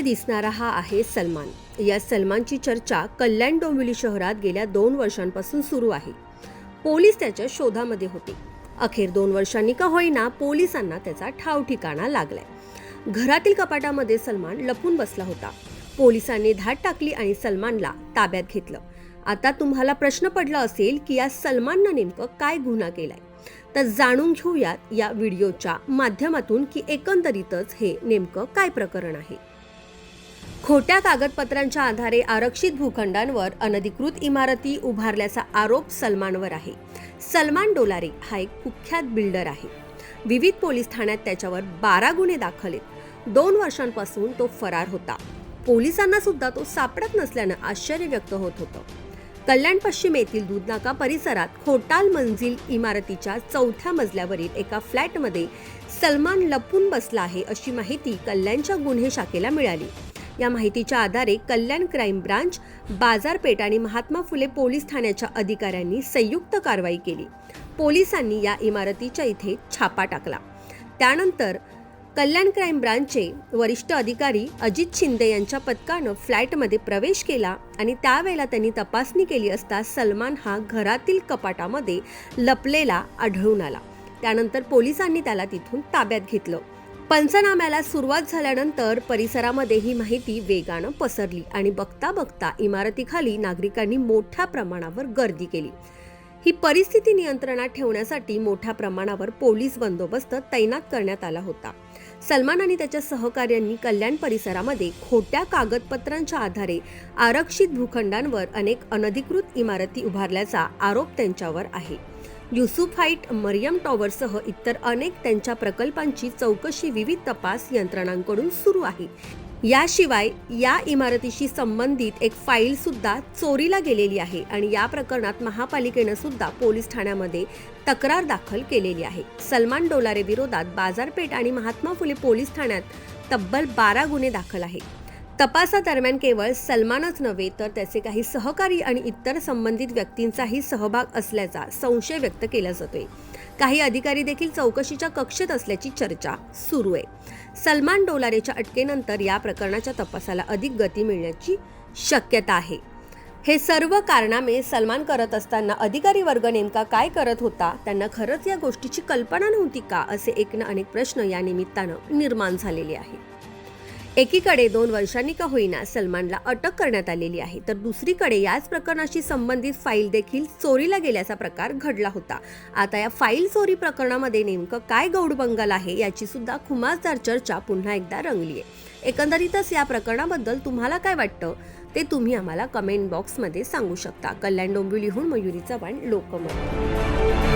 दिसणारा हा आहे सलमान. या सलमानची चर्चा कल्याण डोंबिवली शहरात गेल्या 2 वर्षांपासून सुरू आहे. पोलीस त्याच्या शोधामध्ये होते. अखेर 2 वर्षांनी का होईना पोलिसांना त्याचा ठाव ठिकाणा लागलाय. घरातील कपाटामध्ये सलमान लपून बसला होता. पोलिसांनी धाड टाकली आणि सलमानला ताब्यात घेतलं. आता तुम्हाला प्रश्न पडला असेल की या सलमाननं नेमकं काय गुन्हा केलाय, तर जाणून घेऊयात या व्हिडिओच्या माध्यमातून की एकंदरीतच हे नेमकं काय प्रकरण आहे. खोट्या कागदपत्रांच्या आधारे आरक्षित भूखंडांवर अनधिकृत इमारती उभारल्याचा आरोप सलमानवर आहे. सलमान डोलारे हा एक कुख्यात बिल्डर आहे. विविध पोलीस ठाण्यात त्याच्यावर 12 गुन्हे दाखल आहेत. 2 वर्षांपासून तो फरार होता. पोलिसांना सुद्धा तो सापडत नसल्यानं आश्चर्य व्यक्त होत होतं. कल्याण पश्चिम येथील दूधनाका परिसरात खोटाल मंजिल इमारतीच्या 4थ्या मजल्यावरील एका फ्लॅटमध्ये सलमान लपून बसला आहे अशी माहिती कल्याणच्या गुन्हे शाखेला मिळाली. या माहितीच्या आधारे कल्याण क्राईम ब्रांच, बाजारपेठ आणि महात्मा फुले पोलीस ठाण्याच्या अधिकाऱ्यांनी संयुक्त कारवाई केली. पोलिसांनी या इमारतीच्या इथे छापा टाकला. त्यानंतर कल्याण क्राईम ब्रांचचे वरिष्ठ अधिकारी अजित शिंदे यांच्या पथकानं फ्लॅटमध्ये प्रवेश केला आणि त्यावेळेला त्यांनी तपासणी केली असता सलमान हा घरातील कपाटामध्ये लपलेला आढळून आला. त्यानंतर पोलिसांनी त्याला तिथून ताब्यात घेतलं. पंचनाम्याला सुरुवात झाल्यानंतर परिसरामध्ये ही माहिती वेगानं पसरली आणि बघता बघता इमारतीखाली नागरिकांनी मोठ्या प्रमाणावर गर्दी केली. ही परिस्थिती नियंत्रणात ठेवण्यासाठी मोठ्या प्रमाणावर पोलीस बंदोबस्त तैनात करण्यात आला होता. सलमान आणि त्याच्या सहकाऱ्यांनी कल्याण परिसरामध्ये खोट्या कागदपत्रांच्या आधारे आरक्षित भूखंडांवर अनेक अनधिकृत इमारती उभारल्याचा आरोप त्यांच्यावर आहे. युसुफ हाईट, मरियम टॉवरसह इतर अनेक त्यांच्या प्रकल्पांची चौकशी विविध तपास यंत्रणांकडून सुरू आहे. याशिवाय या इमारतीशी संबंधित एक फाईल सुद्धा चोरीला गेलेली आहे आणि या प्रकरणात महापालिकेनं सुद्धा पोलीस ठाण्यामध्ये तक्रार दाखल केलेली आहे. सलमान डोलारे विरोधात बाजारपेठ आणि महात्मा फुले पोलीस ठाण्यात तब्बल 12 गुन्हे दाखल आहेत. तपासादरम्यान केवळ सलमानच नव्हे तर त्याचे काही सहकारी आणि इतर संबंधित व्यक्तींचाही सहभाग असल्याचा संशय व्यक्त केला जातोय. काही अधिकारी देखील चौकशीच्या कक्षेत असल्याची चर्चा सुरू आहे. सलमान डोलारेच्या अटकेनंतर या प्रकरणाच्या तपासाला अधिक गती मिळण्याची शक्यता आहे. हे सर्व कारनामे सलमान करत असताना अधिकारी वर्ग नेमका काय करत होता, त्यांना खरंच या गोष्टीची कल्पना नव्हती का, असे अनेक प्रश्न या निमित्तानं निर्माण झालेले आहेत. एकीकडे 2 वर्षांनी का होईना सलमानला अटक करण्यात आलेली आहे, तर दुसरीकडे याच प्रकरणाशी संबंधित फाईल देखील चोरीला गेल्याचा प्रकार घडला होता. आता या फाईल चोरी प्रकरणामध्ये नेमकं काय गौडबंगाल आहे याची सुद्धा खुमासदार चर्चा पुन्हा एकदा रंगली आहे. एकंदरीतच या प्रकरणाबद्दल तुम्हाला काय वाटतं ते तुम्ही आम्हाला कमेंट बॉक्समध्ये सांगू शकता. कल्याण डोंबिवलीहून मयुरी चव्हाण, लोकमत.